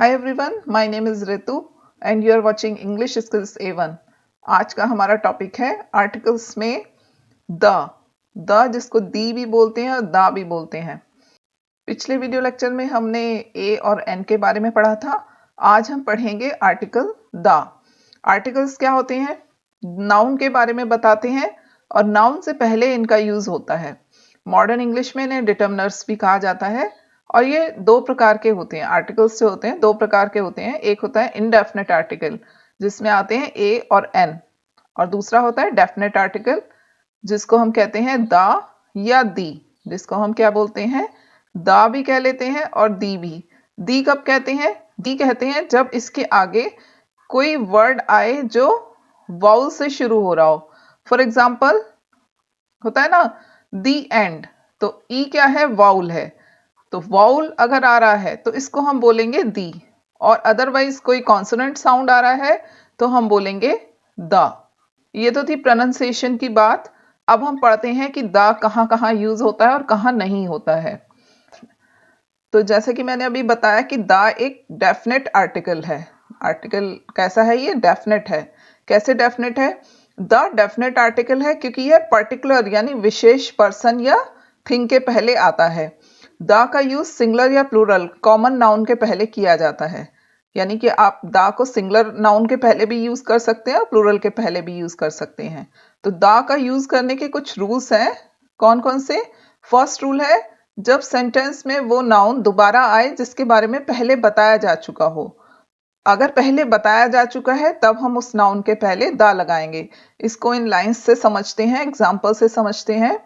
Hi everyone, my name is Ritu and you are watching English Skills A1। आज का हमारा topic है articles में द जिसको दी भी बोलते हैं और दा भी बोलते हैं। पिछले वीडियो लेक्चर में हमने ए और एन के बारे में पढ़ा था। आज हम पढ़ेंगे आर्टिकल द। आर्टिकल्स क्या होते हैं? नाउन के बारे में बताते हैं और नाउन से पहले इनका यूज होता है। मॉडर्न इंग्लिश में इन्हें डिटर्मिनर्स भी कहा जाता है और ये दो प्रकार के होते हैं। आर्टिकल्स जो होते हैं दो प्रकार के होते हैं। एक होता है इनडेफिनेट आर्टिकल जिसमें आते हैं ए और एन, और दूसरा होता है डेफिनेट आर्टिकल जिसको हम कहते हैं दा या दी, जिसको हम क्या बोलते हैं? दा भी कह लेते हैं और दी भी। दी कब कहते हैं? दी कहते हैं जब इसके आगे कोई वर्ड आए जो वाउल से शुरू हो रहा हो। फॉर एग्जाम्पल होता है ना दी एंड, तो ई क्या है? वाउल है। तो वाउल अगर आ रहा है तो इसको हम बोलेंगे दी, और अदरवाइज कोई कॉन्सोनेंट साउंड आ रहा है तो हम बोलेंगे दा। ये तो थी प्रोनाउंसिएशन की बात। अब हम पढ़ते हैं कि दा कहाँ कहाँ यूज होता है और कहाँ नहीं होता है। तो जैसे कि मैंने अभी बताया कि दा एक डेफिनेट आर्टिकल है। आर्टिकल कैसा है? ये डेफिनेट है। कैसे डेफिनेट है? द डेफिनेट आर्टिकल है क्योंकि यह पर्टिकुलर यानी विशेष पर्सन या थिंग के पहले आता है। द का यूज सिंगुलर या प्लूरल कॉमन नाउन के पहले किया जाता है। यानी कि आप द को सिंगुलर नाउन के पहले भी यूज कर सकते हैं और प्लूरल के पहले भी यूज कर सकते हैं। तो द का यूज करने के कुछ रूल्स हैं। कौन कौन से? फर्स्ट रूल है जब सेंटेंस में वो नाउन दोबारा आए जिसके बारे में पहले बताया जा चुका हो। अगर पहले बताया जा चुका है तब हम उस नाउन के पहले दा लगाएंगे। इसको इन लाइंस से समझते हैं, एग्जाम्पल से समझते हैं।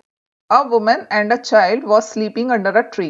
A woman and a child was sleeping under a tree.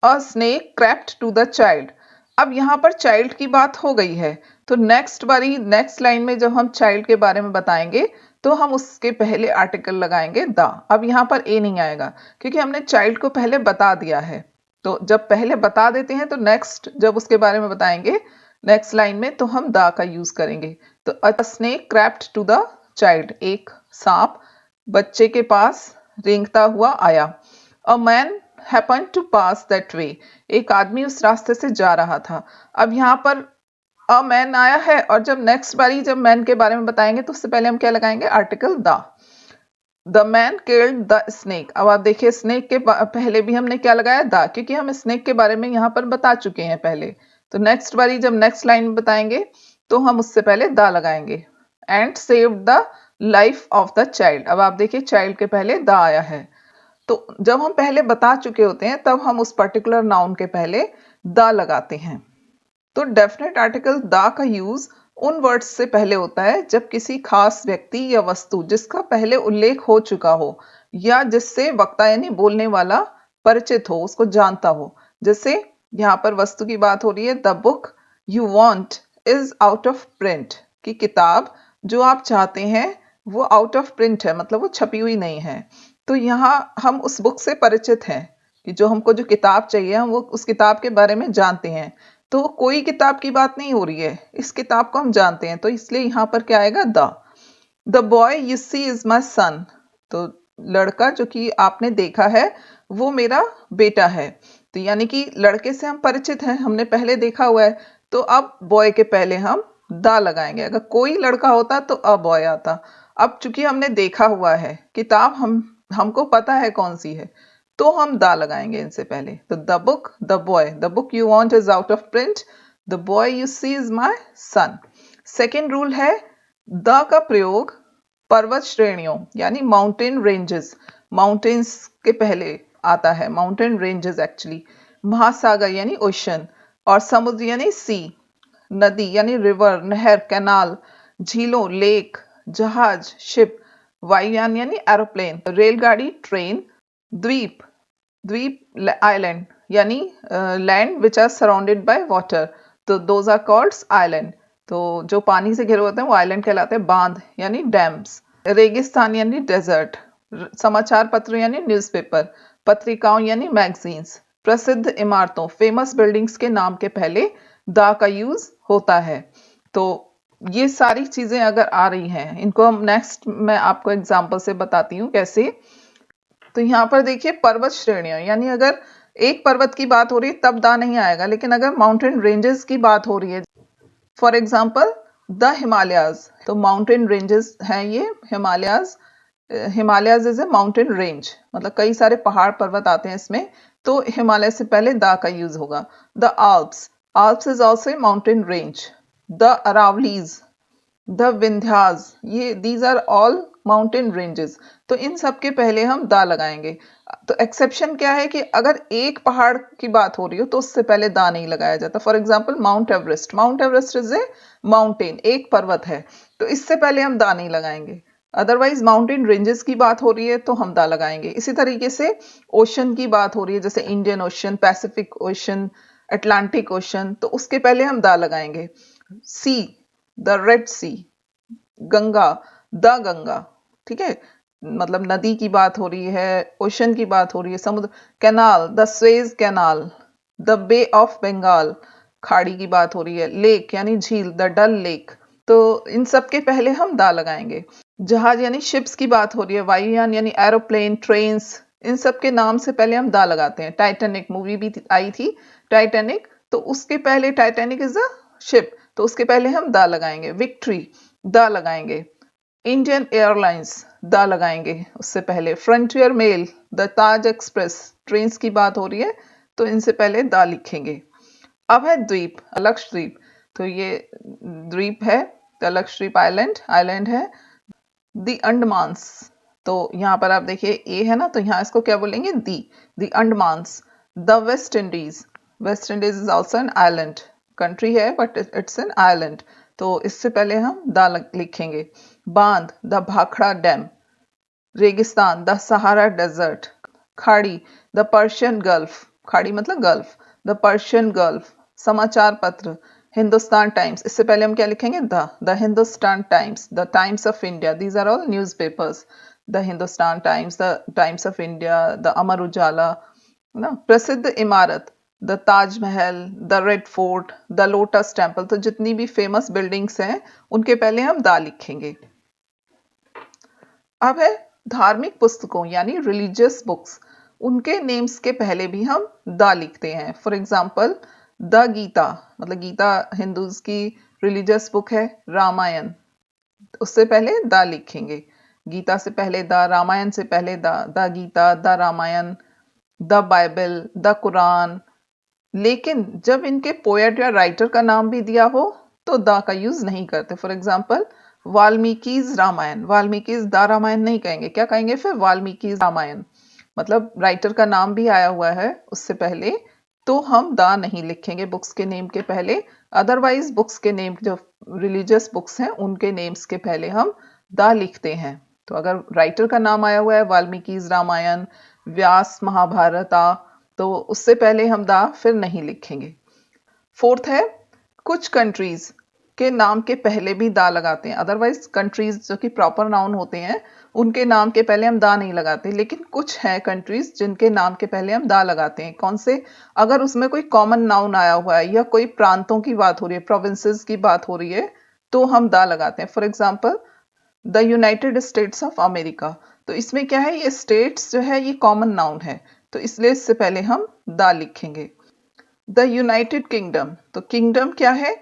A snake crept to the child. अब यहाँ पर चाइल्ड की बात हो गई है, तो नेक्स्ट लाइन में जब हम चाइल्ड के बारे में बताएंगे तो हम उसके पहले आर्टिकल लगाएंगे द। अब यहाँ पर ए नहीं आएगा क्योंकि हमने चाइल्ड को पहले बता दिया है। तो जब पहले बता देते हैं तो नेक्स्ट जब उसके बारे में बताएंगे नेक्स्ट लाइन में तो हम द का यूज करेंगे। तो a snake crept to the child, एक सांप बच्चे के पास रेंगता हुआ आया। A man happen to pass that way, एक आदमी उस रास्ते से जा रहा था। अब यहाँ पर अ मैन आया है और जब नेक्स्ट बारी जब मैन के बारे में बताएंगे तो उससे पहले हम क्या लगाएंगे? Article the man killed the snake. अब आप देखिए स्नेक के पहले भी हमने क्या लगाया? द, क्योंकि हम स्नेक के बारे में यहाँ पर बता चुके हैं पहले। तो नेक्स्ट बारी जब नेक्स्ट लाइन में बताएंगे तो हम उससे पहले द लगाएंगे। And saved the life of the child. अब आप देखिए चाइल्ड के पहले द आया है। तो जब हम पहले बता चुके होते हैं तब हम उस पर्टिकुलर नाउन के पहले द लगाते हैं। तो डेफिनेट आर्टिकल द का यूज उन वर्ड्स से पहले होता है जब किसी खास व्यक्ति या वस्तु जिसका पहले उल्लेख हो चुका हो या जिससे वक्ता यानी बोलने वाला परिचित हो, उसको जानता हो। जैसे यहाँ पर वस्तु की बात हो रही है, the book you want is out of print, की किताब जो आप चाहते हैं वो आउट ऑफ प्रिंट है, मतलब वो छपी हुई नहीं है। तो यहाँ हम उस बुक से परिचित हैं कि जो हमको जो किताब चाहिए हम वो उस किताब के बारे में जानते हैं। तो कोई किताब की बात नहीं हो रही है, इस किताब को हम जानते हैं, तो इसलिए यहाँ पर क्या आएगा? The boy you see is my son, तो लड़का जो कि आपने देखा है वो मेरा बेटा है। तो यानी कि लड़के से हम परिचित हैं, हमने पहले देखा हुआ है, तो अब बॉय के पहले हम द लगाएंगे। अगर कोई लड़का होता तो अ बॉय आता। अब चूंकि हमने देखा हुआ है किताब, हमको पता है कौन सी है, तो हम द लगाएंगे इनसे पहले। तो the book, the boy, the book you want is out of print, the boy you see is my son. Second rule है द का प्रयोग पर्वत श्रेणियों यानी माउंटेन रेंजेस, माउंटेन्स के पहले आता है। माउंटेन रेंजेस एक्चुअली महासागर यानी ओशन, और समुद्र यानी सी, नदी यानी रिवर नहर कैनाल, झीलों लेक, जहाज शिप, वायुयान यानी एरोप्लेन, रेलगाड़ी ट्रेन, द्वीप द्वीप आइलैंड यानी land which are surrounded by water, तो दोज आर कॉल्ड आइलैंड। तो जो पानी से घिरे होते हैं वो आइलैंड कहलाते हैं। बांध यानी डैम्स, रेगिस्तान यानी डेजर्ट, समाचार पत्र यानी न्यूज़पेपर, पत्रिकाओं यानी मैगजीन्स, प्रसिद्ध इमारतों फेमस बिल्डिंग्स के नाम के पहले द का यूज होता है। तो ये सारी चीजें अगर आ रही हैं, इनको हम नेक्स्ट मैं आपको एग्जांपल से बताती हूँ कैसे। तो यहाँ पर देखिए पर्वत श्रेणियां, यानी अगर एक पर्वत की बात हो रही है तब दा नहीं आएगा, लेकिन अगर माउंटेन रेंजेस की बात हो रही है, फॉर एग्जाम्पल द हिमालयाज, तो माउंटेन रेंजेस हैं ये Himalayas. Himalayas is a mountain range, मतलब कई सारे पहाड़ पर्वत आते हैं इसमें, तो हिमालय से पहले दा का यूज होगा। The Alps, Alps is also a mountain range. The Aravallis, the Vindhyas, ये these are all mountain ranges, तो इन सब के पहले हम दा लगाएंगे। तो एक्सेप्शन क्या है कि अगर एक पहाड़ की बात हो रही हो तो उससे पहले दा नहीं लगाया जाता। For example mount Everest, mount Everest is a mountain, एक पर्वत है, तो इससे पहले हम दा नहीं लगाएंगे। अदरवाइज माउंटेन रेंजेस की बात हो रही है तो हम दा लगाएंगे। इसी तरीके से ओशन की बात हो रही है, जैसे Indian Ocean, Pacific Ocean, Atlantic Ocean, तो उसके पहले हम दा लगाएंगे। Sea, the Red Sea, Ganga, the Ganga, ठीक है, मतलब नदी की बात हो रही है, ओशन की बात हो रही है, समुद्र। Canal, the Suez canal, the bay of Bengal, खाड़ी की बात हो रही है। लेक यानी झील, द डल लेक, तो इन सब के पहले हम दा लगाएंगे। जहाज यानी शिप्स की बात हो रही है, वायुयान यानी एरोप्लेन, ट्रेन्स, इन सब के नाम से पहले हम दा लगाते हैं। टाइटैनिक मूवी भी आई थी, टाइटैनिक, तो उसके पहले टाइटैनिक इज अ शिप, तो उसके पहले हम दा लगाएंगे। विक्ट्री, दा लगाएंगे। इंडियन एयरलाइंस, दा लगाएंगे उससे पहले। Frontier mail, the Taj express, trains की बात हो रही है तो इनसे पहले दा लिखेंगे। अब है द्वीप, लक्षद्वीप, तो ये द्वीप है, लक्षद्वीप आइलैंड, आइलैंड है। दी अंडमान्स, तो यहाँ पर आप देखिए ए है ना, तो यहाँ इसको क्या बोलेंगे, the Andamans. The West Indies, West Indies is also an island, country है बट इट्स एन आइलैंड, तो इससे पहले हम दा लिखेंगे। बांध, द भाखड़ा डैम। रेगिस्तान, द सहारा डेजर्ट। खाड़ी, द पर्शियन गल्फ, खाड़ी मतलब गल्फ, द पर्शियन गल्फ। समाचार पत्र, हिंदुस्तान टाइम्स, इससे पहले हम क्या लिखेंगे, the Hindustan Times, the Times of India, these are all newspapers. The Hindustan Times, the Times of India, the Amar Ujala ना। प्रसिद्ध इमारत, the Taj Mahal, the Red Fort, the Lotus Temple, तो जितनी भी फेमस बिल्डिंग्स हैं उनके पहले हम दा लिखेंगे। अब है धार्मिक पुस्तकों यानी रिलीजियस बुक्स, उनके नेम्स के पहले भी हम दा लिखते हैं। फॉर एग्जाम्पल द गीता, मतलब गीता हिंदूज की रिलीजियस बुक है। रामायण, उससे पहले दा लिखेंगे, गीता से पहले दा, रामायण से पहले the, the Gita, the Ramayana, the Bible, the Quran. लेकिन जब इनके पोएट या राइटर का नाम भी दिया हो तो दा का यूज नहीं करते। For example Valmiki's Ramayana, Valmiki's the Ramayana नहीं कहेंगे, क्या कहेंगे फिर, वाल्मीकिज रामायण, मतलब राइटर का नाम भी आया हुआ है उससे पहले, तो हम दा नहीं लिखेंगे बुक्स के नेम के पहले। अदरवाइज बुक्स के नेम, जो रिलीजियस बुक्स हैं उनके नेम्स के पहले हम दा लिखते हैं। तो अगर राइटर का नाम आया हुआ है वाल्मीकिज रामायण, व्यास महाभारता, तो उससे पहले हम दा फिर नहीं लिखेंगे। फोर्थ है कुछ कंट्रीज के नाम के पहले भी दा लगाते हैं। अदरवाइज कंट्रीज जो कि प्रॉपर नाउन होते हैं उनके नाम के पहले हम दा नहीं लगाते, लेकिन कुछ हैं कंट्रीज जिनके नाम के पहले हम दा लगाते हैं। कौन से, अगर उसमें कोई कॉमन नाउन आया हुआ है या कोई प्रांतों की बात हो रही है, प्रोविंसेस की बात हो रही है, तो हम दा लगाते हैं। For example the United states of America, तो इसमें क्या है, ये स्टेट्स जो है ये कॉमन नाउन है, तो इसलिए इससे पहले हम दा लिखेंगे। द यूनाइटेड किंगडम, तो किंगडम क्या है,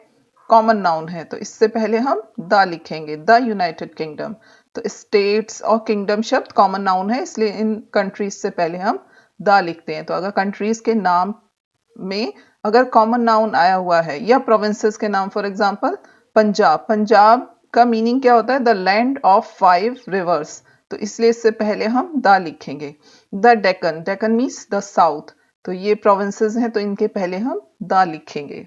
कॉमन नाउन है, तो इससे पहले हम दा लिखेंगे, द यूनाइटेड किंगडम। तो स्टेट्स और किंगडम शब्द कॉमन नाउन है, इसलिए इन कंट्रीज से पहले हम दा लिखते हैं। तो अगर कंट्रीज के नाम में अगर कॉमन नाउन आया हुआ है या प्रोविंसेस के नाम, फॉर एग्जांपल पंजाब, पंजाब का मीनिंग क्या होता है, द लैंड ऑफ 5 रिवर्स, तो इसलिए इससे पहले हम दा लिखेंगे। The Deccan, Deccan means the south, तो ये प्रोविंसेस हैं तो इनके पहले हम दा लिखेंगे।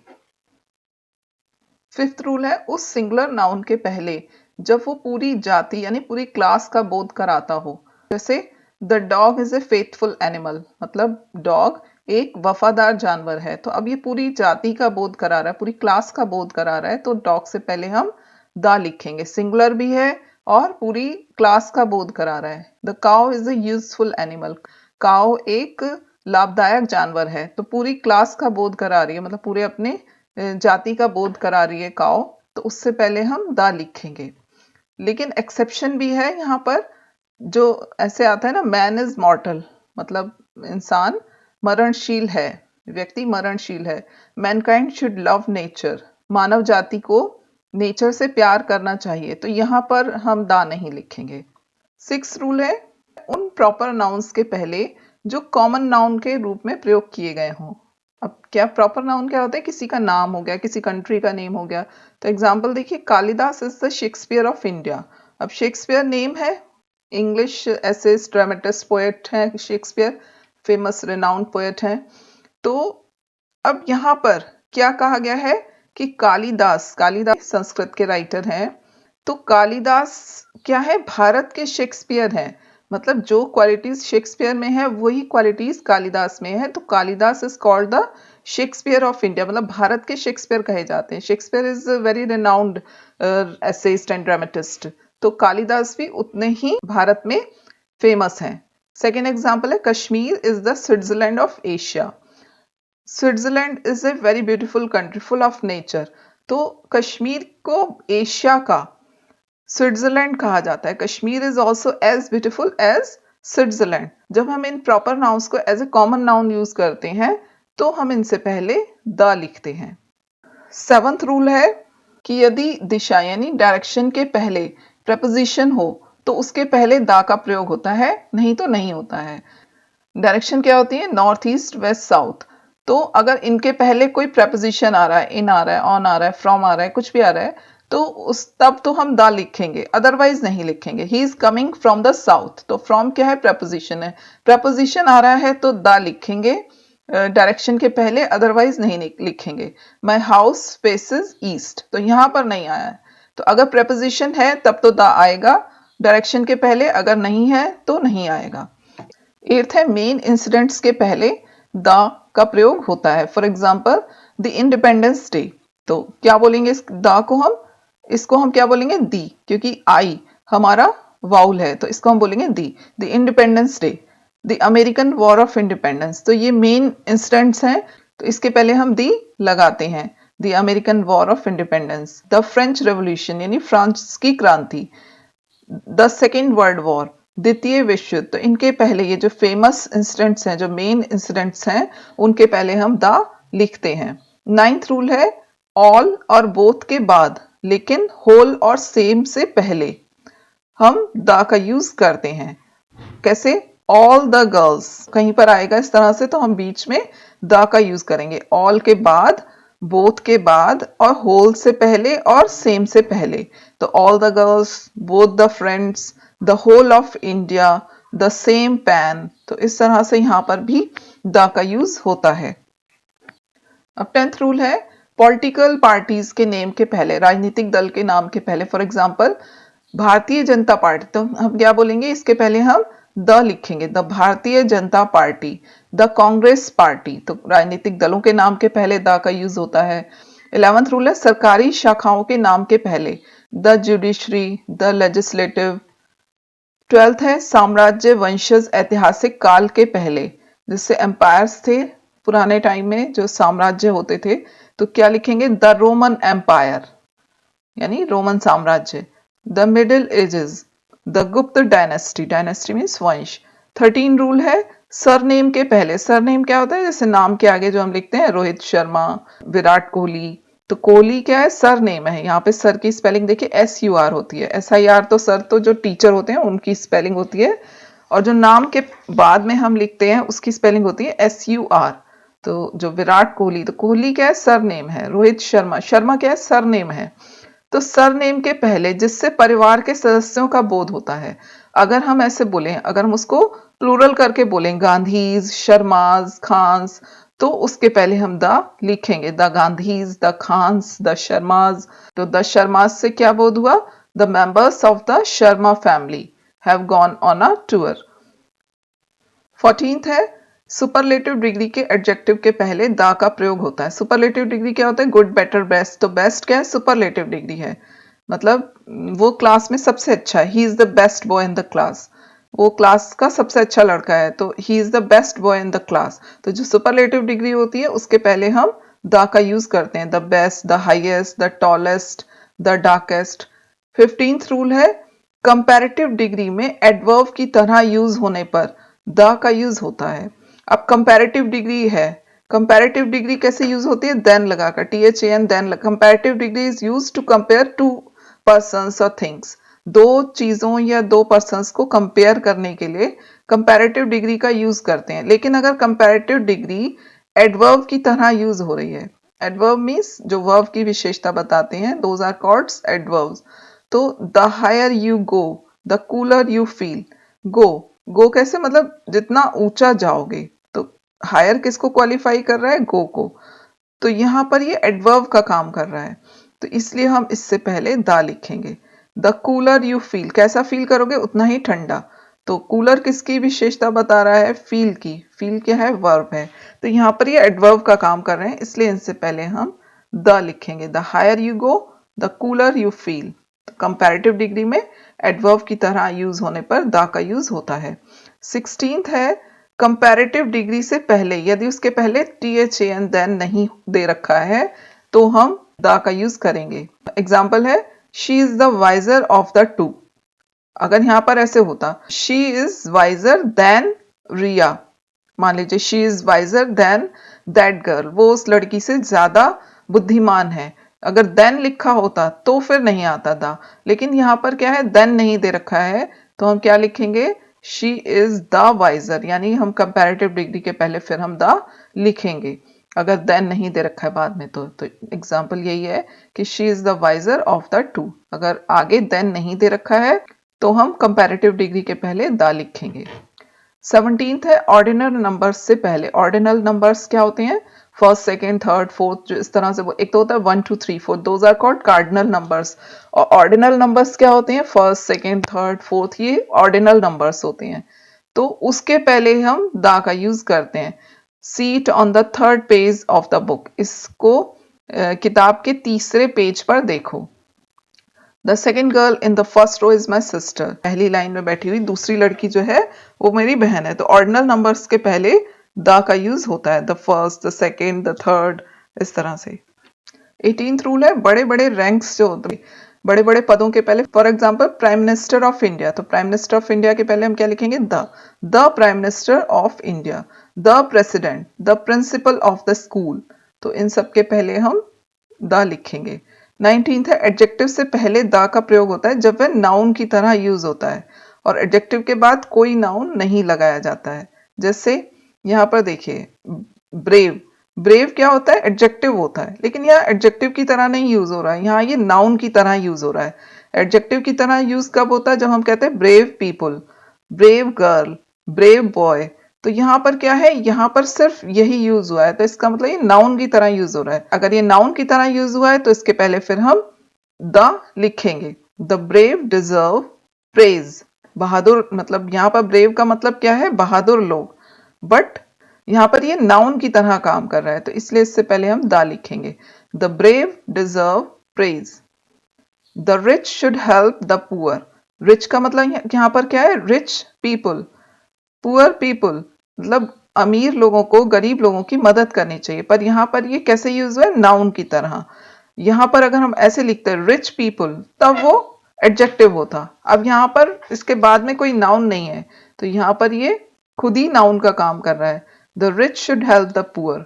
फिफ्थ रूल है उस सिंगुलर नाउन के पहले जब वो पूरी जाति यानी पूरी क्लास का बोध कराता हो। जैसे the dog is a faithful animal, मतलब डॉग एक वफादार जानवर है, तो अब ये पूरी जाति का बोध करा रहा है, पूरी क्लास का बोध करा रहा है, तो डॉग से पहले हम दा लिखेंगे। सिंगुलर भी है और पूरी क्लास का बोध करा रहा है। The cow is a useful animal, cow एक लाभदायक जानवर है, तो पूरी क्लास का बोध करा रही है, मतलब पूरे अपने जाति का बोध करा रही है काउ, तो उससे पहले हम दा लिखेंगे। लेकिन एक्सेप्शन भी है यहाँ पर, जो ऐसे आता है ना, मैन इज मॉर्टल, मतलब इंसान मरणशील है, व्यक्ति मरणशील है। मैनकाइंड शुड लव नेचर, मानव जाति को नेचर से प्यार करना चाहिए, तो यहाँ पर हम दा नहीं लिखेंगे। 6 रूल है, उन प्रॉपर नाउन्स के पहले जो कॉमन नाउन के रूप में प्रयोग किए गए हों। अब क्या प्रॉपर नाउन क्या होता है? किसी का नाम हो गया, किसी कंट्री का नेम हो गया। तो एग्जाम्पल देखिए, Kalidas is the Shakespeare of India. अब शेक्सपियर नेम है, इंग्लिश एसेस्ट ड्रामेटिस्ट पोएट हैं शेक्सपियर, फेमस रिनाउंड पोएट हैं। तो अब यहाँ पर क्या कहा गया है कि कालिदास, कालिदास संस्कृत के राइटर हैं, तो कालिदास क्या है? भारत के शेक्सपियर हैं। मतलब जो क्वालिटीज शेक्सपियर में है वही क्वालिटीज कालिदास में है, तो Kalidas is called the Shakespeare of India, मतलब भारत के शेक्सपियर कहे जाते हैं। Shakespeare is very renowned essayist and dramatist, तो कालिदास भी उतने ही भारत में फेमस हैं। सेकेंड एग्जाम्पल है, Kashmir is the Switzerland of Asia. Switzerland is a very beautiful country full of nature, तो कश्मीर को एशिया का स्विट्जरलैंड कहा जाता है। Kashmir is also as beautiful as Switzerland. जब हम इन प्रॉपर नाउन्स को as a common noun use करते हैं तो हम इनसे पहले द लिखते हैं। 7th रूल है कि यदि दिशा यानी डायरेक्शन के पहले प्रपोजिशन हो तो उसके पहले द का प्रयोग होता है, नहीं तो नहीं होता है। डायरेक्शन क्या होती है? North east west south. तो अगर इनके पहले कोई प्रपोजिशन आ रहा है, इन आ रहा है, ऑन आ रहा है, फ्रॉम आ रहा है, कुछ भी आ रहा है, तो तब तो हम द लिखेंगे, अदरवाइज नहीं लिखेंगे। He is coming from the south, तो फ्रॉम क्या है? प्रपोजिशन है। प्रपोजिशन आ रहा है तो द लिखेंगे डायरेक्शन के पहले, अदरवाइज नहीं लिखेंगे। माई हाउस फेसेस ईस्ट, तो यहाँ पर नहीं आया है, तो अगर प्रपोजिशन है तब तो द आएगा डायरेक्शन के पहले, अगर नहीं है तो नहीं आएगा। 8th है, मेन इंसिडेंट्स के पहले द का प्रयोग होता है। For example the Independence day, तो क्या बोलेंगे इस द को हम? इसको हम क्या बोलेंगे? दी, क्योंकि आई हमारा वाउल है, तो इसको हम बोलेंगे the. The Independence Day, the American War of Independence, तो ये मेन इंसिडेंट्स हैं, तो इसके पहले हम दी लगाते हैं। The American War of independence, the French revolution यानी फ्रांस की क्रांति, द सेकेंड वर्ल्ड वॉर, द्वितीय विश्व युद्ध। तो इनके पहले ये जो फेमस इंसिडेंट्स हैं, जो मेन इंसिडेंट्स हैं, उनके पहले हम द लिखते हैं। 9th रूल है, ऑल और बोथ के बाद, लेकिन होल और सेम से पहले हम द का यूज करते हैं। कैसे? ऑल द गर्ल्स कहीं पर आएगा इस तरह से, तो हम बीच में द का यूज करेंगे। ऑल के बाद, बोथ के बाद, और होल से पहले और सेम से पहले, तो all the girls, both the friends, the whole of India, the same pen, तो इस तरह से यहाँ पर भी द का यूज होता है। अब 10th रूल है, पॉलिटिकल पार्टीज के नेम के पहले, राजनीतिक दल के नाम के पहले, for example Bharatiya Janata party, तो हम क्या बोलेंगे? इसके पहले हम द लिखेंगे, the Bharatiya Janata party. The Congress party, तो राजनीतिक दलों के नाम के पहले द का यूज होता है। 11th रूल है, सरकारी शाखाओं के नाम के पहले the judiciary, the legislative. 12th है, साम्राज्य वंशज ऐतिहासिक काल के पहले, जिससे एम्पायर्स थे पुराने टाइम में, जो साम्राज्य होते थे, तो क्या लिखेंगे? द रोमन एम्पायर यानी रोमन साम्राज्य। द मिडिल एजेस, द गुप्त डायनेस्टी, डायनेस्टी मीन्स वंश। 13 रूल है, सरनेम के पहले, सरनेम क्या होता है? जैसे नाम के आगे जो हम लिखते हैं, रोहित शर्मा, विराट कोहली, तो कोहली क्या है? सरनेम है। यहाँ पे सर की स्पेलिंग देखिए SUR होती है। SIR तो सर तो जो टीचर होते हैं उनकी स्पेलिंग होती है, और जो नाम के बाद में हम लिखते हैं उसकी स्पेलिंग होती है SUR। तो जो विराट कोहली, तो कोहली क्या है? सरनेम है। रोहित शर्मा, शर्मा क्या है? सरनेम है। तो सरनेम के पहले जिससे परिवार के सदस्यों का बोध होता है, अगर हम ऐसे बोलें, अगर हम उसको प्लूरल करके बोलें, गांधीज, शर्माज, खान्स, तो उसके पहले हम द लिखेंगे, the Gandhis, the Khans, the Sharmas. तो द शर्माज से क्या बोध हुआ? The members of the Sharma family have gone on a tour. 14th है, सुपरलेटिव डिग्री के एडजेक्टिव के पहले द का प्रयोग होता है। सुपरलेटिव डिग्री क्या होता है? Good, better, best. तो बेस्ट क्या है? सुपरलेटिव डिग्री है, मतलब वो क्लास में सबसे अच्छा है। He is the best boy in the class, वो क्लास का सबसे अच्छा लड़का है, तो he is the best boy in the class. तो जो सुपरलेटिव डिग्री होती है उसके पहले हम द का यूज करते हैं। The best, the highest, the tallest, the darkest. 15th rule है, कंपैरेटिव डिग्री में एडवर्ब की तरह यूज होने पर द का यूज होता है। अब कंपैरेटिव डिग्री है, कंपैरेटिव डिग्री कैसे यूज होती है? देन लगाकर, THAN, than. Comparative degree is use to compare two persons और थिंग्स। दो चीजों या दो पर्सन्स को कंपेयर करने के लिए कंपैरेटिव डिग्री का यूज करते हैं। लेकिन अगर कंपैरेटिव डिग्री एडवर्ब की तरह यूज हो रही है, एडवर्ब मीन्स जो वर्ब की विशेषता बताते हैं, दोज आर कॉल्ड एडवर्ब्स। तो the higher you go the cooler you feel. Go कैसे, मतलब जितना ऊंचा जाओगे, तो हायर किसको क्वालिफाई कर रहा है? गो को। तो यहां पर ये एडवर्ब का काम कर रहा है, तो इसलिए हम इससे पहले द लिखेंगे। द कूलर यू फील, कैसा फील करोगे? उतना ही ठंडा। तो कूलर किसकी विशेषता बता रहा है? फील की। फील क्या है? वर्ब है। तो यहाँ पर ये एडवर्ब का काम कर रहे हैं, इसलिए इनसे पहले हम द लिखेंगे। The higher you go the cooler you feel. तो कंपैरेटिव डिग्री में एडवर्ब की तरह यूज होने पर द का यूज होता है। 16th है, कंपैरेटिव डिग्री से पहले यदि उसके पहले THAN देन नहीं दे रखा है तो हम द का यूज करेंगे। एग्जाम्पल है, she is the wiser of the two. अगर यहां पर ऐसे होता, she is wiser than Riya, मान लीजिए she is wiser than that girl, वो उस लड़की से ज्यादा बुद्धिमान है। अगर देन लिखा होता तो फिर नहीं आता द, लेकिन यहां पर क्या है? देन नहीं दे रखा है, तो हम क्या लिखेंगे? शी इज द वाइजर, यानी हम कंपैरेटिव डिग्री के पहले फिर हम द लिखेंगे अगर देन नहीं दे रखा है बाद में। तो एग्जाम्पल यही है कि she is the wiser of the two. अगर आगे देन नहीं दे रखा है तो हम कंपैरेटिव डिग्री के पहले द लिखेंगे। 17th है, ऑर्डिनल नंबर्स से पहले। ऑर्डिनल नंबर्स क्या होते हैं? फर्स्ट, सेकंड, थर्ड, फोर्थ, जो इस तरह से एक तो होता है 1 2 3 4, those are called cardinal numbers. और ऑर्डिनल नंबर्स क्या होते हैं? फर्स्ट, सेकंड, थर्ड, फोर्थ, ये ऑर्डिनल नंबर्स होते हैं। तो उसके पहले हम द का यूज करते हैं। See it on the third page of the book, इसको किताब के तीसरे पेज पर देखो। The second girl in the first row is my sister, पहली लाइन में बैठी हुई दूसरी लड़की जो है वो मेरी बहन है। तो ऑर्डिनल नंबर्स के पहले द का यूज होता है, the first, the second, the third, इस तरह से। 18th रूल है, बड़े बड़े रैंक्स जो होते हैं, बड़े बड़े पदों के पहले, for example prime minister of India, तो प्राइम मिनिस्टर ऑफ इंडिया के पहले हम क्या लिखेंगे? The prime minister of India. The president, the principle of the school, तो इन सब के पहले हम द लिखेंगे। 19th है, एडजेक्टिव से पहले द का प्रयोग होता है जब वह नाउन की तरह यूज होता है और एडजेक्टिव के बाद कोई नाउन नहीं लगाया जाता है। जैसे यहाँ पर देखिए, ब्रेव, ब्रेव क्या होता है? एडजेक्टिव होता है, लेकिन यहाँ एडजेक्टिव की तरह नहीं यूज हो रहा है, यहाँ ये नाउन की तरह यूज हो रहा है। एडजेक्टिव की तरह यूज कब होता है? जब हम कहते हैं brave people, brave girl, brave boy. तो यहाँ पर क्या है? यहाँ पर सिर्फ यही यूज हुआ है, तो इसका मतलब ये नाउन की तरह यूज हो रहा है। अगर ये नाउन की तरह यूज हुआ है तो इसके पहले फिर हम द लिखेंगे। द ब्रेव डिजर्व प्रेज, बहादुर, मतलब यहाँ पर ब्रेव का मतलब क्या है? बहादुर लोग, बट यहाँ पर ये नाउन की तरह काम कर रहा है, तो इसलिए इससे पहले हम द लिखेंगे। The brave deserve praise. The rich should help the poor, rich का मतलब यहाँ पर क्या है? रिच पीपल, पुअर पीपल मतलब अमीर लोगों को, गरीब लोगों की मदद करनी चाहिए। पर यहाँ पर ये कैसे यूज हुआ है? नाउन की तरह। यहाँ पर अगर हम ऐसे लिखते हैं रिच पीपल, तब वो एडजेक्टिव होता। अब यहाँ पर इसके बाद में कोई नाउन नहीं है, तो यहाँ पर ये खुद ही नाउन का काम कर रहा है। The rich should help the poor,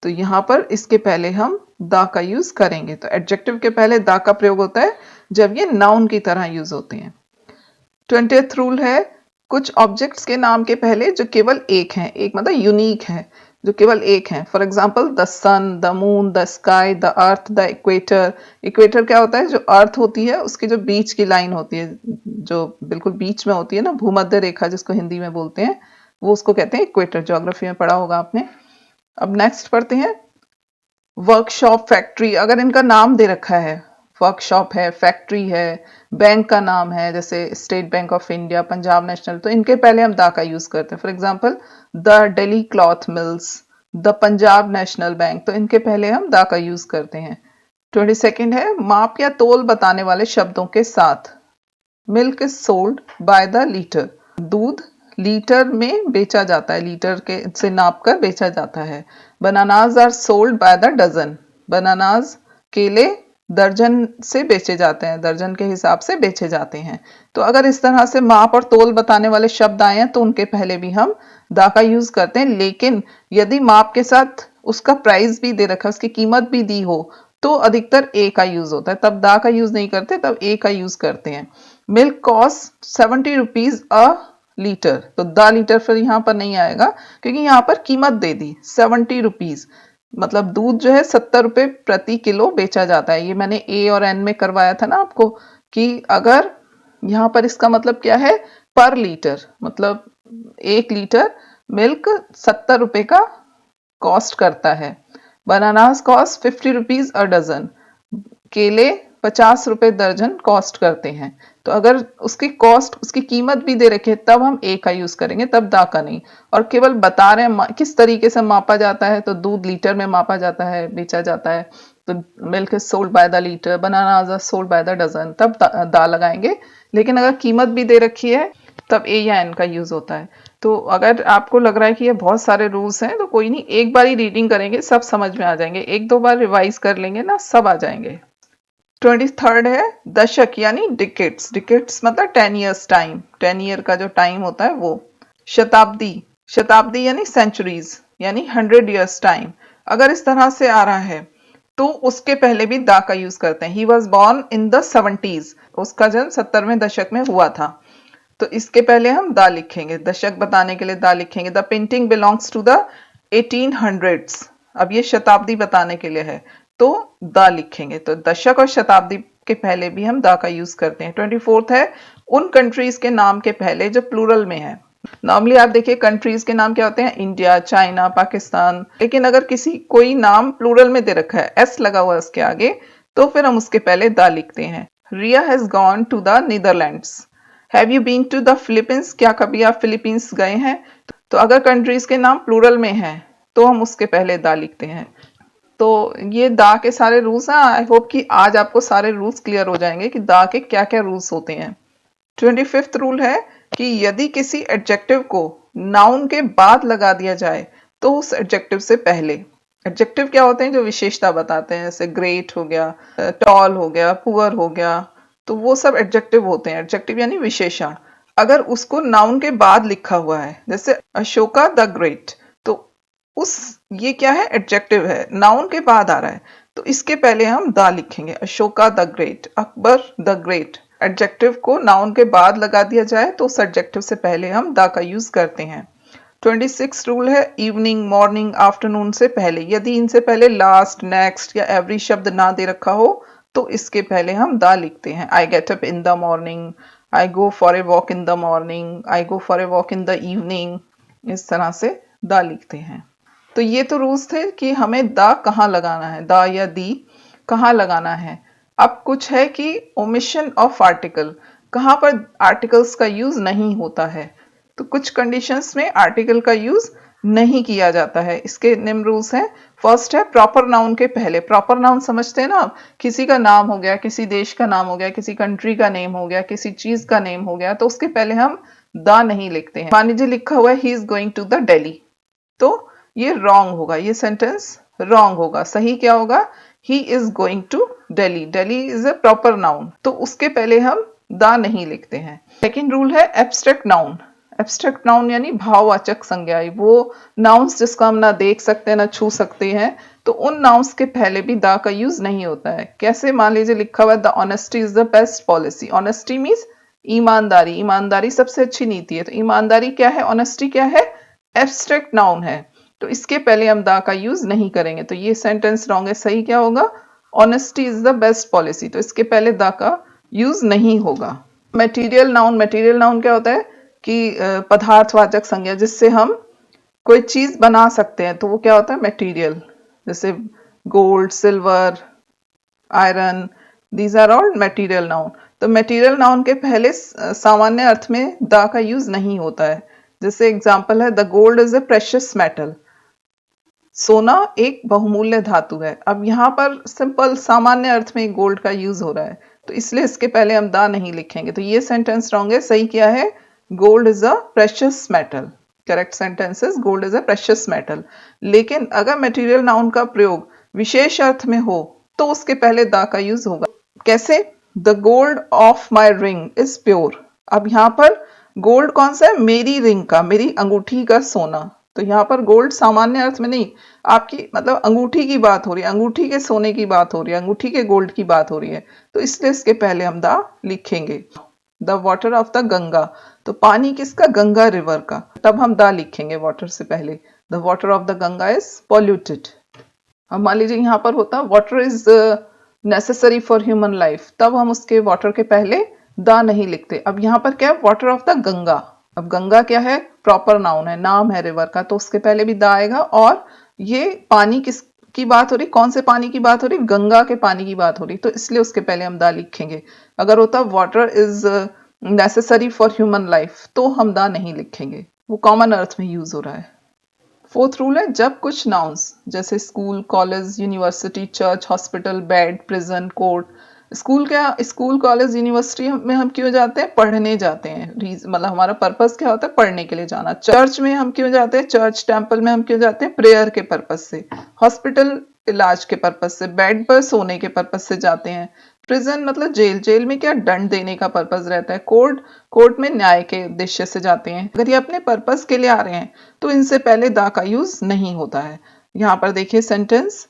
तो यहाँ पर इसके पहले हम द का यूज करेंगे। तो एडजेक्टिव के पहले द का प्रयोग होता है जब ये नाउन की तरह यूज होते हैं। 20th रूल है, कुछ ऑब्जेक्ट्स के नाम के पहले जो केवल एक हैं, एक मतलब यूनिक है, जो केवल एक हैं। For example the sun, the moon, the sky, the earth, the equator. Equator क्या होता है? जो अर्थ होती है उसकी जो बीच की लाइन होती है, जो बिल्कुल बीच में होती है ना, भूमध्य रेखा जिसको हिंदी में बोलते हैं, वो उसको कहते हैं इक्वेटर। ज्योग्राफी में पढ़ा होगा आपने। अब नेक्स्ट पढ़ते हैं, वर्कशॉप, फैक्ट्री। अगर इनका नाम दे रखा है, वर्कशॉप है, फैक्ट्री है, बैंक का नाम है जैसे state bank of India, Punjab national, तो इनके पहले हम द का यूज करते हैं। For example the Delhi cloth mills, the Punjab national bank, तो इनके पहले हम द का यूज करते हैं। 22nd है, माप या तोल बताने वाले शब्दों के साथ। Milk is sold by the litre, दूध लीटर में बेचा जाता है, लीटर के से नाप कर बेचा जाता है। Bananas are sold by the dozen, bananas केले दर्जन से बेचे जाते हैं, दर्जन के हिसाब से बेचे जाते हैं। तो अगर इस तरह से माप और तोल बताने वाले शब्द आए हैं तो उनके पहले भी हम दा का यूज करते हैं। लेकिन यदि माप के साथ उसका प्राइस भी दे रखा है, उसकी कीमत भी दी हो, तो अधिकतर ए का यूज होता है, तब दा का यूज नहीं करते, तब ए का यूज करते हैं। Milk cost 70 rupees a litre, तो द लीटर फिर यहाँ पर नहीं आएगा क्योंकि यहाँ पर कीमत दे दी 70 रुपीज, मतलब दूध जो है 70 रुपए प्रति किलो बेचा जाता है। ये मैंने ए और एन में करवाया था ना आपको, कि अगर यहाँ पर इसका मतलब क्या है, पर लीटर, मतलब 1 लीटर मिल्क 70 रुपए का कॉस्ट करता है। Bananas cost 50 rupees a dozen, केले 50 रुपए दर्जन कॉस्ट करते हैं। तो अगर उसकी कॉस्ट, उसकी कीमत भी दे रखे तब हम ए का यूज करेंगे, तब दा का नहीं। और केवल बता रहे हैं किस तरीके से मापा जाता है, तो दूध लीटर में मापा जाता है, बेचा जाता है, तो milk is sold by the litre, bananas are sold by the dozen, तब दा लगाएंगे। लेकिन अगर कीमत भी दे रखी है तब ए या एन का यूज होता है। तो अगर आपको लग रहा है कि ये बहुत सारे रूल्स हैं तो कोई नहीं, एक बार ही रीडिंग करेंगे सब समझ में आ जाएंगे, एक दो बार रिवाइज कर लेंगे ना, सब आ जाएंगे। 23rd है दशक यानी डिकेट्स, डिकेट्स मतलब 10 ईयर्स टाइम, 10 ईयर का जो टाइम होता है वो। शताब्दी, शताब्दी यानी सेंचुरीज, यानी 100 ईयर्स टाइम। अगर इस तरह से आ रहा है तो उसके पहले भी दा का यूज करते हैं। He was born in the 70s, उसका जन्म 70वें दशक में हुआ था, तो इसके पहले हम दा लिखेंगे, दशक बताने के लिए दा लिखेंगे। The painting belongs to the 1800s, अब ये शताब्दी बताने के लिए है तो दा लिखेंगे। तो दशक और शताब्दी के पहले भी हम दा का यूज करते हैं। 24th है उन कंट्रीज के नाम के पहले जो प्लूरल में है। नॉर्मली आप देखिए कंट्रीज के नाम क्या होते हैं, इंडिया, चाइना, पाकिस्तान, लेकिन अगर किसी कोई नाम प्लूरल में दे रखा है, एस लगा हुआ है उसके आगे, तो फिर हम उसके पहले दा लिखते हैं। Riya has gone to the Netherlands. Have you been to the Philippines, क्या कभी आप फिलीपींस गए हैं? तो अगर कंट्रीज के नाम प्लूरल में हैं तो हम उसके पहले दा लिखते हैं। तो ये दा के सारे रूल्स हैं। आई होप कि आज आपको सारे रूल्स क्लियर हो जाएंगे कि दा के क्या क्या रूल्स होते हैं। 25th रूल है कि यदि किसी एडजेक्टिव को नाउन के बाद लगा दिया जाए तो उस एडजेक्टिव से पहले, एडजेक्टिव क्या होते हैं, जो विशेषता बताते हैं, जैसे ग्रेट हो गया, टॉल हो गया, पुअर हो गया, तो वो सब एडजेक्टिव होते हैं। एडजेक्टिव यानी विशेषण। अगर उसको नाउन के बाद लिखा हुआ है, जैसे अशोका द ग्रेट, तो उस, ये क्या है, एडजेक्टिव है, नाउन के बाद आ रहा है, तो इसके पहले हम दा लिखेंगे। Ashoka the great, Akbar the great. Adjective को नाउन के बाद लगा दिया जाए तो उस एडजेक्टिव से पहले हम दा का यूज करते हैं। 26 रूल है इवनिंग, मॉर्निंग, आफ्टरनून से पहले, यदि इनसे पहले लास्ट, नेक्स्ट या एवरी शब्द ना दे रखा हो तो इसके पहले हम दा लिखते हैं। I get up in the morning, I go for a walk in the morning, I go for a walk in the evening, इस तरह से दा लिखते हैं। तो ये तो रूल्स थे कि हमें दा कहाँ लगाना है, दा या दी कहाँ लगाना है। अब कुछ है कि ओमिशन ऑफ आर्टिकल, कहाँ पर आर्टिकल्स का यूज नहीं होता है। तो कुछ कंडीशंस में आर्टिकल का यूज नहीं किया जाता है। इसके निम्न रूल्स हैं। फर्स्ट है प्रॉपर नाउन के पहले, प्रॉपर नाउन समझते हैं ना आप, किसी का नाम हो गया, किसी देश का नाम हो गया, किसी कंट्री का नेम हो गया, किसी चीज का नेम हो गया, तो उसके पहले हम दा नहीं लिखते हैं। मान लीजिए लिखा हुआ है he is going to the Delhi, तो ये रॉन्ग होगा, ये सेंटेंस रॉन्ग होगा। सही क्या होगा, he is going to Delhi, Delhi is a proper noun, तो उसके पहले हम दा नहीं लिखते हैं। सेकेंड रूल है एब्स्ट्रैक्ट नाउन। एब्स्ट्रैक्ट नाउन यानी भाववाचक संज्ञा, वो नाउन्स जिसको हम ना देख सकते हैं ना छू सकते हैं, तो उन नाउन्स के पहले भी दा का यूज नहीं होता है। कैसे, मान लीजिए लिखा हुआ है the honesty is the best policy. Honesty means ईमानदारी, ईमानदारी सबसे अच्छी नीति है, तो ईमानदारी क्या है, ऑनेस्टी क्या है, एब्स्ट्रैक्ट नाउन है, तो इसके पहले हम दा का यूज नहीं करेंगे। तो ये सेंटेंस रॉन्ग है। सही क्या होगा, honesty is the best policy, तो इसके पहले दा का यूज नहीं होगा। मटेरियल नाउन, मटेरियल नाउन क्या होता है कि पदार्थवाचक संज्ञा, जिससे हम कोई चीज बना सकते हैं, तो वो क्या होता है, मटेरियल। जैसे gold, silver, iron, these are all material noun. तो मटेरियल नाउन के पहले सामान्य अर्थ में दा का यूज नहीं होता है। जैसे एग्जांपल है the gold is a precious metal, सोना एक बहुमूल्य धातु है। अब यहाँ पर सिंपल सामान्य अर्थ में गोल्ड का यूज हो रहा है, तो इसलिए इसके पहले हम दा नहीं लिखेंगे। तो ये सेंटेंस रॉन्ग है। सही क्या है, gold is a precious metal. Correct sentence is gold is a precious metal. लेकिन अगर मटेरियल नाउन का प्रयोग विशेष अर्थ में हो तो उसके पहले द का यूज होगा। कैसे? The gold of my ring is pure. अब यहाँ पर गोल्ड कौन सा है? मेरी रिंग का, मेरी अंगूठी का सोना। तो यहाँ पर गोल्ड सामान्य अर्थ में नहीं, आपकी मतलब अंगूठी की बात हो रही है, अंगूठी के सोने की बात हो रही है, अंगूठी के गोल्ड की बात हो रही है। तो इसलिए इसके पहले हम द लिखेंगे। The water of the Ganga, तो पानी किसका? गंगा रिवर का, तब हम द लिखेंगे वाटर से पहले। The water of the Ganga is polluted. अब मान लीजिए यहाँ पर होता water is necessary for human life, तब हम उसके वाटर के पहले द नहीं लिखते। अब यहाँ पर क्या है? Water of the Ganga. अब गंगा क्या है? प्रॉपर नाउन है, नाम है रिवर का, तो उसके पहले भी द आएगा। और ये पानी किस की बात हो रही? कौन से पानी की बात हो रही? गंगा के पानी की बात हो रही, तो इसलिए उसके पहले हम द लिखेंगे। अगर होता water is necessary for human life, तो हम द नहीं लिखेंगे, वो कॉमन अर्थ में यूज हो रहा है। फोर्थ रूल है, जब कुछ नाउन्स जैसे school, college, university, church, hospital, bed, prison, court. School क्या? स्कूल, कॉलेज, यूनिवर्सिटी में हम क्यों जाते हैं? पढ़ने जाते हैं। मतलब हमारा पर्पस क्या होता है? पढ़ने के लिए जाना। चर्च में हम क्यों जाते हैं? चर्च, टेम्पल में हम क्यों जाते हैं? प्रेयर के पर्पस से। हॉस्पिटल, इलाज के पर्पस से। बेड पर सोने के पर्पस से जाते हैं। प्रिजन मतलब जेल, जेल में क्या? दंड देने का पर्पस रहता है। कोर्ट, कोर्ट में न्याय के उद्देश्य से जाते हैं। अगर ये अपने पर्पस के लिए आ रहे हैं तो इनसे पहले द का यूज नहीं होता है। यहाँ पर देखिए sentence,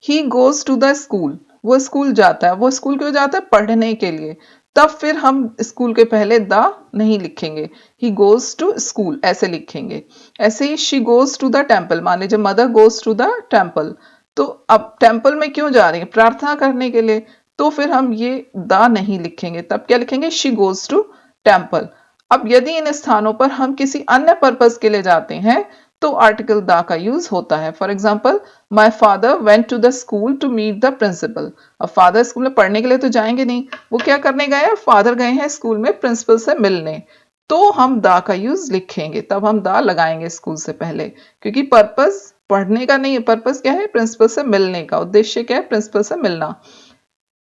he goes to the school, वो स्कूल जाता है। वो स्कूल क्यों जाता है? पढ़ने के लिए। तब फिर हम स्कूल के पहले द नहीं लिखेंगे, ही गोज टू स्कूल ऐसे लिखेंगे। ऐसे ही she goes to the temple, मान लीजिए mother goes to the temple, तो अब टेम्पल में क्यों जा रही है? प्रार्थना करने के लिए, तो फिर हम ये द नहीं लिखेंगे, तब क्या लिखेंगे? She goes to temple. अब यदि इन स्थानों पर हम किसी अन्य पर्पस के लिए जाते हैं तो आर्टिकल द का यूज होता है। For example, my father went to the school to meet the principal. अब फादर स्कूल में पढ़ने के लिए तो जाएंगे नहीं, वो क्या करने गए हैं? फादर गए हैं स्कूल में प्रिंसिपल से मिलने, तो हम द का यूज लिखेंगे, तब हम द लगाएंगे स्कूल से पहले, क्योंकि पर्पस पढ़ने का नहीं है, पर्पस क्या है? प्रिंसिपल से मिलने का। उद्देश्य क्या है? प्रिंसिपल से मिलना।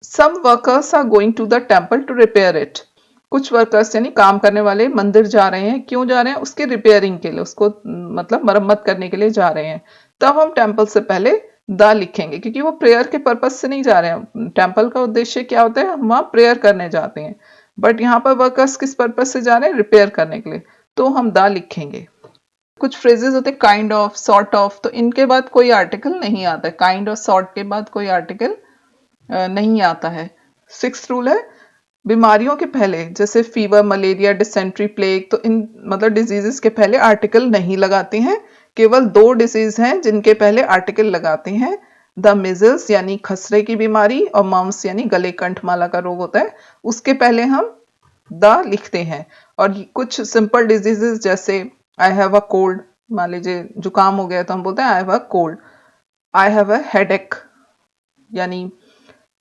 Some workers are going to the temple to repair it. कुछ वर्कर्स यानी काम करने वाले मंदिर जा रहे हैं, क्यों जा रहे हैं? उसके रिपेयरिंग के लिए, उसको मतलब मरम्मत करने के लिए जा रहे हैं। तब हम टेम्पल से पहले द लिखेंगे, क्योंकि वो प्रेयर के पर्पज से नहीं जा रहे हैं। टेम्पल का उद्देश्य क्या होता है? हम वहां प्रेयर करने जाते हैं, बट यहाँ पर वर्कर्स किस पर्पज से जा रहे हैं? रिपेयर करने के लिए, तो हम द लिखेंगे। कुछ फ्रेजेस होते हैं काइंड ऑफ, सॉर्ट ऑफ, तो इनके बाद कोई आर्टिकल नहीं आता है। काइंड और सॉर्ट के बाद कोई आर्टिकल नहीं आता है। सिक्स्थ रूल है, बीमारियों के पहले जैसे फीवर, मलेरिया, डिसेंट्री, प्लेग, तो इन मतलब डिजीजेस के पहले आर्टिकल नहीं लगाते हैं। केवल दो डिजीज हैं जिनके पहले आर्टिकल लगाते हैं, द मिजल्स यानी खसरे की बीमारी, और मम्स यानी गले कंठमाला का रोग होता है, उसके पहले हम द लिखते हैं। और कुछ सिंपल डिजीजेस जैसे आई हैव अ कोल्ड, मान लीजिए जुकाम हो गया तो हम बोलते हैं I have a cold. I have a headache यानी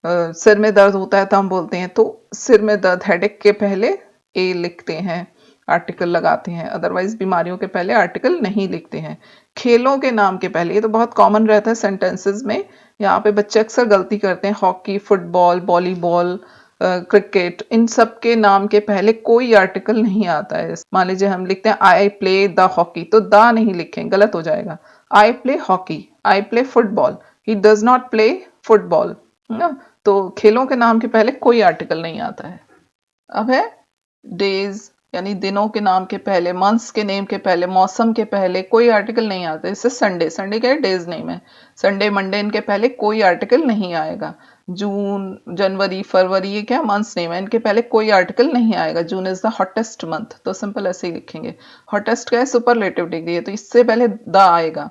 सिर में दर्द होता है तो हम बोलते हैं, तो सिर में दर्द, हेडेक के पहले ए लिखते हैं, आर्टिकल लगाते हैं। अदरवाइज बीमारियों के पहले आर्टिकल नहीं लिखते हैं। खेलों के नाम के पहले, ये तो बहुत कॉमन रहता है सेंटेंसेस में, यहाँ पे बच्चे अक्सर गलती करते हैं। हॉकी, फुटबॉल, वॉलीबॉल, क्रिकेट, इन सब के नाम के पहले कोई आर्टिकल नहीं आता है। मान लीजिए हम लिखते हैं आई प्ले द हॉकी, तो द नहीं लिखें, गलत हो जाएगा। I play hockey, I play football, he does not play football ना। तो खेलों के नाम के पहले कोई आर्टिकल नहीं आता है। अब है डेज यानी दिनों के नाम के पहले, मंथ्स के नेम के पहले, मौसम के पहले कोई आर्टिकल नहीं आता। जैसे संडे, संडे क्या है? डेज नेम है। संडे, मंडे, इनके पहले कोई आर्टिकल नहीं आएगा। जून, जनवरी, फरवरी, ये क्या? मंथ्स नेम है, इनके पहले कोई आर्टिकल नहीं आएगा। June is the hottest month, तो सिंपल ऐसे ही लिखेंगे। हॉटेस्ट क्या है? सुपरलेटिव डिग्री है, तो इससे पहले द आएगा।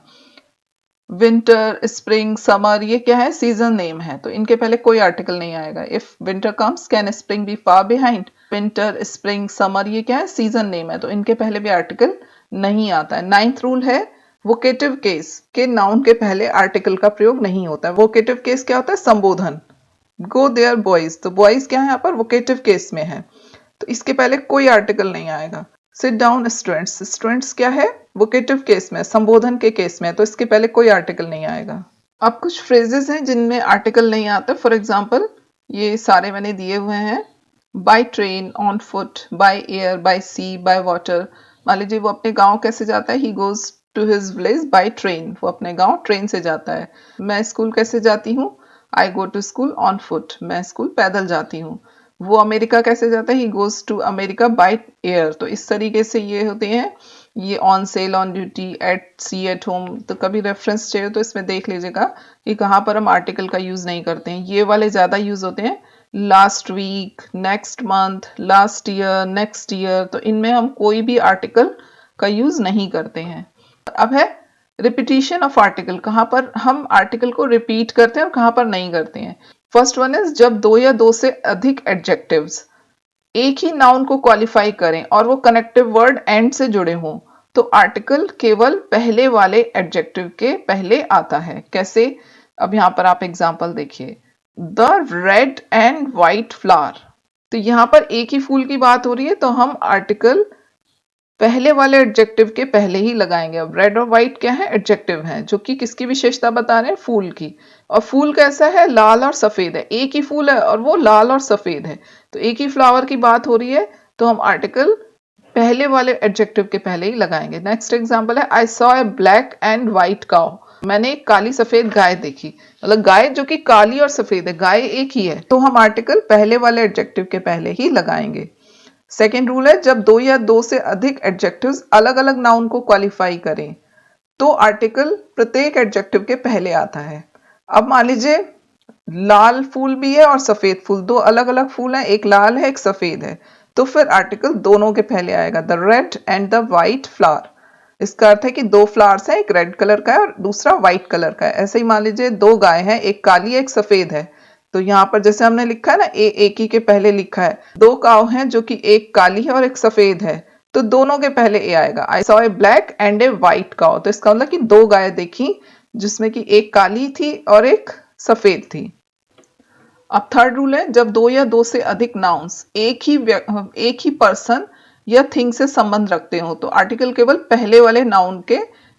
विंटर, स्प्रिंग, समर, ये क्या है? सीजन नेम है, तो इनके पहले कोई आर्टिकल नहीं आएगा। If winter comes can spring be far behind. Winter, spring, summer, ये क्या है? सीजन नेम है, तो इनके पहले भी आर्टिकल नहीं आता है। नाइन्थ रूल है, वोकेटिव केस के नाउन के पहले आर्टिकल का प्रयोग नहीं होता है। वोकेटिव केस क्या होता है? संबोधन। गो देयर बॉयज, तो बॉयज क्या है यहाँ पर? वोकेटिव केस में है, तो इसके पहले कोई आर्टिकल नहीं आएगा। सिट डाउन स्टूडेंट्स, स्टूडेंट्स क्या है? वोकेटिव केस में, संबोधन के केस में, तो इसके पहले कोई आर्टिकल नहीं आएगा। अब कुछ फ्रेजेस हैं जिनमें आर्टिकल नहीं आता। फॉर एग्जाम्पल, ये सारे मैंने दिए हुए हैं। By train, on foot, by air, by sea, by water. मान लीजिए वो अपने गांव कैसे जाता है? He goes to his village by train, वो अपने गांव ट्रेन से जाता है। मैं स्कूल कैसे जाती हूँ? I go to school on foot, मैं स्कूल पैदल जाती हूँ। वो अमेरिका कैसे जाता है, he goes to America by air. तो इस तरीके से ये होते हैं, ये on sale, on duty, at sea, at home. तो कभी रेफरेंस चाहिए तो इसमें देख लीजिएगा कि कहाँ पर हम आर्टिकल का यूज नहीं करते हैं। ये वाले ज्यादा यूज होते हैं, last week, next month, last year, next year. तो इनमें हम कोई भी आर्टिकल का यूज नहीं करते हैं। अब है रिपीटिशन ऑफ आर्टिकल, कहाँ पर हम आर्टिकल को रिपीट करते हैं और कहाँ पर नहीं करते हैं। फर्स्ट वन इज जब दो या दो से अधिक एडजेक्टिव्स एक ही नाउन को क्वालिफाई करें और वो कनेक्टिव वर्ड एंड से जुड़े हों, तो आर्टिकल केवल पहले वाले एडजेक्टिव के पहले आता है। कैसे, अब यहां पर आप एग्जांपल देखिए, the red and white flower. तो यहां पर एक ही फूल की बात हो रही है, तो हम आर्टिकल पहले वाले एडजेक्टिव के पहले ही लगाएंगे। अब रेड और व्हाइट क्या है, एडजेक्टिव हैं जो कि किसकी विशेषता बता रहे हैं, फूल की। और फूल कैसा है, लाल और सफेद है। एक ही फूल है और वो लाल और सफेद है, तो एक ही फ्लावर की बात हो रही है, तो हम आर्टिकल पहले वाले एडजेक्टिव के पहले ही लगाएंगे। नेक्स्ट एग्जांपल है, I saw a black and white cow. मैंने एक काली सफेद गाय देखी, मतलब गाय जो कि काली और सफेद है, गाय एक ही है, तो हम आर्टिकल पहले वाले एडजेक्टिव के पहले ही लगाएंगे। सेकेंड रूल है, जब दो या दो से अधिक एडजेक्टिव्स अलग अलग नाउन को क्वालिफाई करें, तो आर्टिकल प्रत्येक एडजेक्टिव के पहले आता है। अब मान लीजिए लाल फूल भी है और सफेद फूल, दो अलग अलग फूल हैं, एक लाल है एक सफेद है, तो फिर आर्टिकल दोनों के पहले आएगा, the red and the white flower. इसका अर्थ है कि दो फ्लावर्स हैं, एक रेड कलर का है और दूसरा व्हाइट कलर का है। ऐसे ही मान लीजिए दो गाय हैं, एक काली एक सफेद है, तो यहाँ पर जैसे हमने लिखा है ना, एक ही के पहले लिखा है। दो काव हैं जो कि एक काली है और एक सफेद है, तो दोनों के पहले ए आएगा। I saw a black and a white काव, तो इसका मतलब कि दो गाय देखी जिसमें कि एक काली थी और एक सफेद थी। अब थर्ड रूल है, जब दो या दो से अधिक नाउन्स एक ही पर्सन या थिंग से संबंध रखते हो, तो आर्टिकल केवल पहले वाले नाउन के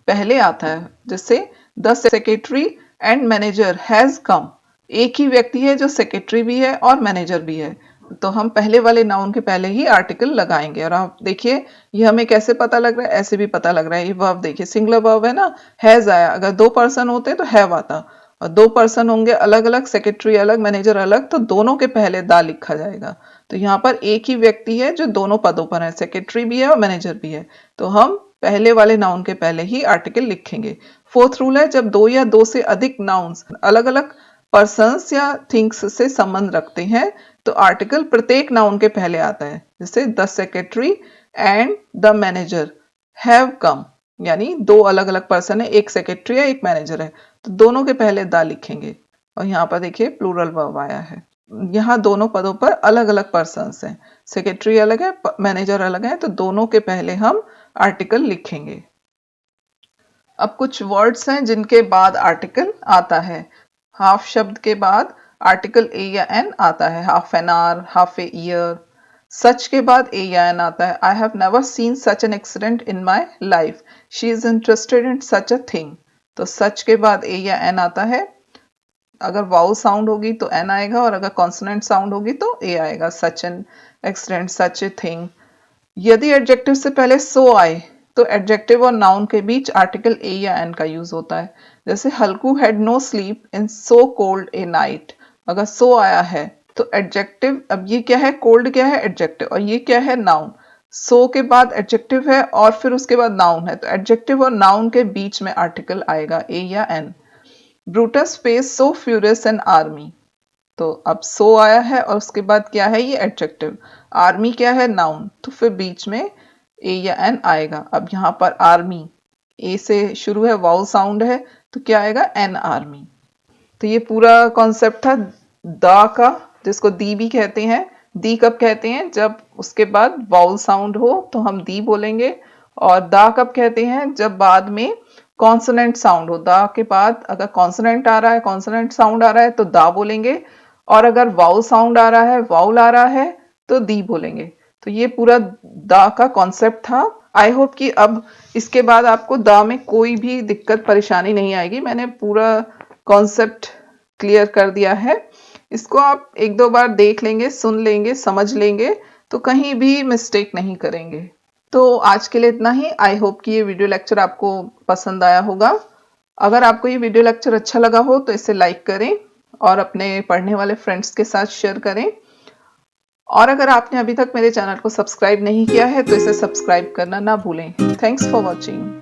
पहले आता है। जैसे the secretary and manager has come, एक ही व्यक्ति है जो सेक्रेटरी भी है और मैनेजर भी है, तो हम पहले वाले नाउन के पहले ही आर्टिकल लगाएंगे। और आप देखिए ये हमें कैसे पता लग रहा है, ऐसे भी पता लग रहा है। ये वर्ब देखिए, सिंगुलर वर्ब है ना, हैज आया, अगर दो पर्सन होते तो हैव आता, और दो पर्सन होंगे अलग अलग, सेक्रेटरी अलग मैनेजर अलग, तो दोनों के पहले दा लिखा जाएगा। तो यहाँ पर एक ही व्यक्ति है जो दोनों पदों पर है, सेक्रेटरी भी है और मैनेजर भी है, तो हम पहले वाले नाउन के पहले ही आर्टिकल लिखेंगे। फोर्थ रूल है, जब दो या दो से अधिक नाउन्स अलग अलग पर्सन्स या थिंग्स से संबंध रखते हैं, तो आर्टिकल प्रत्येक नाउन के पहले आता है। जैसे the secretary and the manager have come, यानी दो अलग अलग पर्सन है, एक सेक्रेटरी है एक मैनेजर है, तो दोनों के पहले द लिखेंगे। और यहाँ पर देखिए प्लूरल वर्ब आया है, यहाँ दोनों पदों पर अलग अलग पर्सन्स हैं, सेक्रेटरी अलग है मैनेजर अलग है, तो दोनों के पहले हम आर्टिकल लिखेंगे। अब कुछ वर्ड्स हैं जिनके बाद आर्टिकल आता है। हाफ शब्द के बाद आर्टिकल ए या एन आता है, half an hour, half a year. Such के बाद ए या एन आता है, I have never seen such an accident in my life, she is interested in such a thing. तो सच के बाद ए या एन आता है, अगर वाउल साउंड होगी तो एन आएगा और अगर कॉन्सोनेंट साउंड होगी तो ए आएगा, सच an accident, such a thing. यदि एडजेक्टिव से पहले सो आए, तो एडजेक्टिव और नाउन के बीच आर्टिकल ए या एन का यूज होता है। जैसे Halku had no sleep in so cold a night, अगर सो आया है तो एडजेक्टिव, अब ये क्या है, कोल्ड क्या है, एडजेक्टिव, और ये क्या है, नाउन। सो के बाद एडजेक्टिव है और फिर उसके बाद नाउन है, तो एडजेक्टिव और नाउन के बीच में आर्टिकल आएगा ए या an. Brutus face so furious an army, तो अब सो आया है और उसके बाद क्या है, ये एडजेक्टिव, आर्मी क्या है, नाउन, तो फिर बीच में ए या एन आएगा। अब यहाँ पर आर्मी ए से शुरू है, वाउल साउंड है, तो क्या आएगा, एन आर्मी। तो ये पूरा कॉन्सेप्ट था द का, जिसको दी भी कहते हैं। दी कब कहते हैं, जब उसके बाद वाउल साउंड हो तो हम दी बोलेंगे। और दा कब कहते हैं, जब बाद में कॉन्सोनेंट साउंड हो। दा के बाद अगर कॉन्सोनेंट आ रहा है, कॉन्सोनेंट साउंड आ रहा है तो दा बोलेंगे, और अगर वाउल साउंड आ रहा है, वाउल आ रहा है, तो दी बोलेंगे। तो ये पूरा दा का कॉन्सेप्ट था। आई होप कि अब इसके बाद आपको दा में कोई भी दिक्कत परेशानी नहीं आएगी। मैंने पूरा कॉन्सेप्ट क्लियर कर दिया है। इसको आप एक दो बार देख लेंगे, सुन लेंगे, समझ लेंगे, तो कहीं भी मिस्टेक नहीं करेंगे। तो आज के लिए इतना ही। आई होप कि ये वीडियो लेक्चर आपको पसंद आया होगा। अगर आपको ये वीडियो लेक्चर अच्छा लगा हो तो इसे लाइक करें, और अपने पढ़ने वाले फ्रेंड्स के साथ शेयर करें। और अगर आपने अभी तक मेरे चैनल को सब्सक्राइब नहीं किया है तो इसे सब्सक्राइब करना ना भूलें। Thanks for watching.